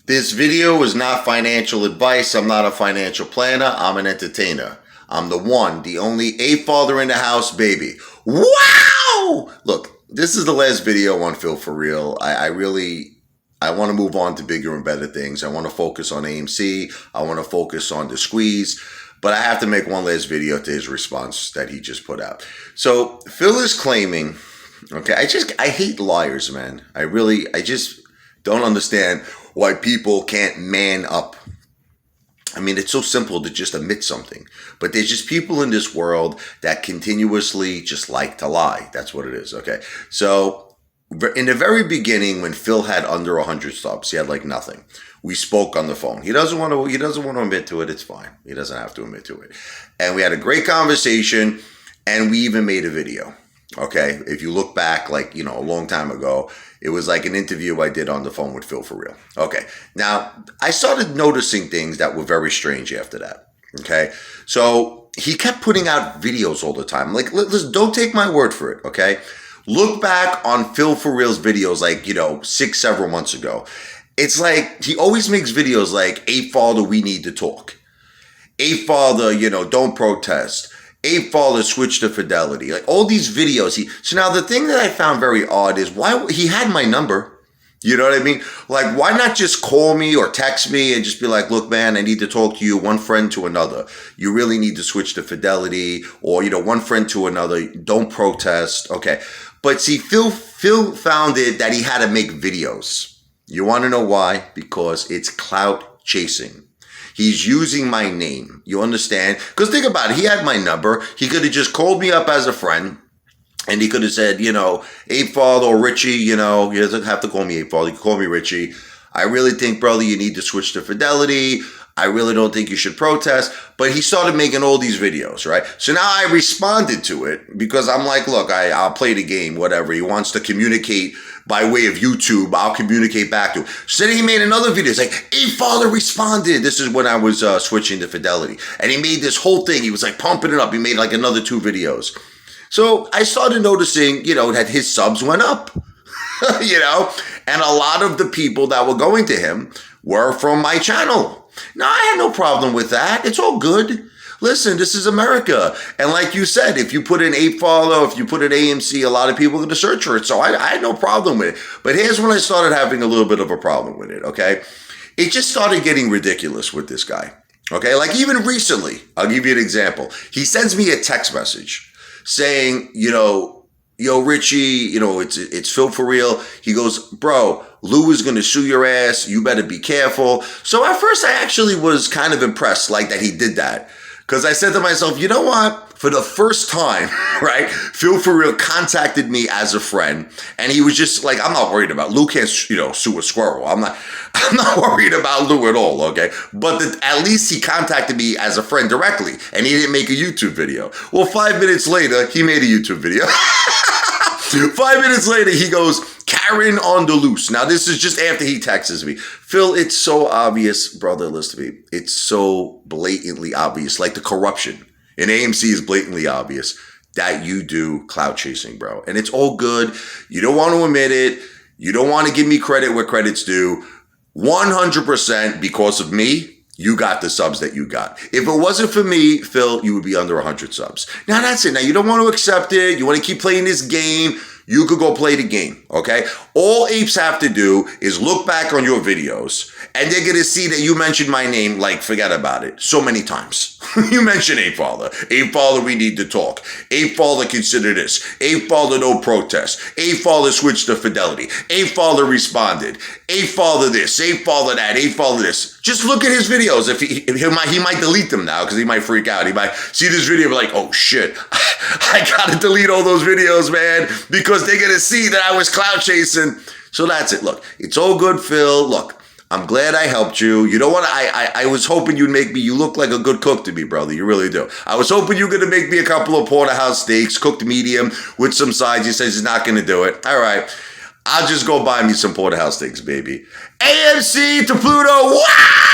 This video is not financial advice. I'm not a financial planner. I'm an entertainer. I'm the one, the only Apefather in the house, baby. Wow! Look, this is the last video on Phil For Real. I want to move on to bigger and better things. I want to focus on AMC. I want to focus on the squeeze. But I have to make one last video to his response that he just put out. So Phil is claiming, okay, I hate liars, man. I just don't understand why people can't man up. I mean, it's so simple to just admit something. But there's just people in this world that continuously just like to lie. That's what it is, okay? So in the very beginning, when Phil had under 100 subs, he had like nothing. We spoke on the phone. He doesn't want to admit to it. It's fine. He doesn't have to admit to it. And we had a great conversation, and we even made a video. Okay, if you look back, like, a long time ago, it was like an interview I did on the phone with Phil For Real. Okay, now I started noticing things that were very strange after that. Okay, so he kept putting out videos all the time. Like, listen, don't take my word for it. Okay, look back on Phil For Real's videos, like, several months ago. It's like he always makes videos like, Apefather, we need to talk. Apefather, don't protest. Apefather, switch to fidelity. Like all these videos. So now the thing that I found very odd is why he had my number. You know what I mean? Like, why not just call me or text me and just be like, look, man, I need to talk to you, one friend to another. You really need to switch to fidelity, or, one friend to another. Don't protest. Okay. But see, Phil found it that he had to make videos. You want to know why? Because it's clout chasing. He's using my name. You understand? Because think about it. He had my number. He could have just called me up as a friend. And he could have said, Apefather or Richie, he doesn't have to call me Apefather. He can call me Richie. I really think, brother, you need to switch to fidelity. I really don't think you should protest. But he started making all these videos, right? So now I responded to it because I'm like, look, I'll play the game, whatever. He wants to communicate by way of YouTube. I'll communicate back to him. So then he made another video. It's like, Apefather responded. This is when I was switching to fidelity. And he made this whole thing. He was like pumping it up. He made like another 2 videos. So I started noticing, that his subs went up, and a lot of the people that were going to him were from my channel. Now, I had no problem with that. It's all good. Listen, this is America. And like you said, if you put in Apefather, if you put in AMC, a lot of people are going to search for it. So I had no problem with it. But here's when I started having a little bit of a problem with it, okay? It just started getting ridiculous with this guy, okay? Like even recently, I'll give you an example. He sends me a text message saying, yo, Richie, it's Phil For Real. He goes, bro, Lou is going to sue your ass. You better be careful. So at first I actually was kind of impressed, like that he did that. Because I said to myself, you know what? For the first time, right, Phil For Real contacted me as a friend, and he was just like, I'm not worried about Lou can't, sue a squirrel. I'm not worried about Lou at all, okay? But at least he contacted me as a friend directly, and he didn't make a YouTube video. Well, 5 minutes later, he made a YouTube video. 5 minutes later, he goes, Karen on the loose. Now, this is just after he texts me. Phil, it's so obvious, brother, listen to me. It's so blatantly obvious, like the corruption in AMC is blatantly obvious that you do clout chasing, bro. And it's all good. You don't want to admit it. You don't want to give me credit where credit's due. 100% because of me, you got the subs that you got. If it wasn't for me, Phil, you would be under 100 subs. Now, that's it. Now, you don't want to accept it. You want to keep playing this game. You could go play the game, okay? All apes have to do is look back on your videos, and they're going to see that you mentioned my name, like, forget about it, so many times. You mentioned Apefather. Apefather, we need to talk. Apefather, consider this. Apefather, no protest. Apefather, switch to fidelity. Apefather responded. Apefather this. Apefather that. Apefather this. Just look at his videos. He might delete them now because he might freak out. He might see this video and be like, oh, shit. I got to delete all those videos, man, because they're going to see that I was clout chasing. So that's it. Look, it's all good, Phil. Look, I'm glad I helped you. You know what? I was hoping you'd make me, you look like a good cook to me, brother. You really do. I was hoping you were going to make me a couple of porterhouse steaks, cooked medium with some sides. He says he's not going to do it. All right. I'll just go buy me some porterhouse steaks, baby. AMC to Pluto. Wow!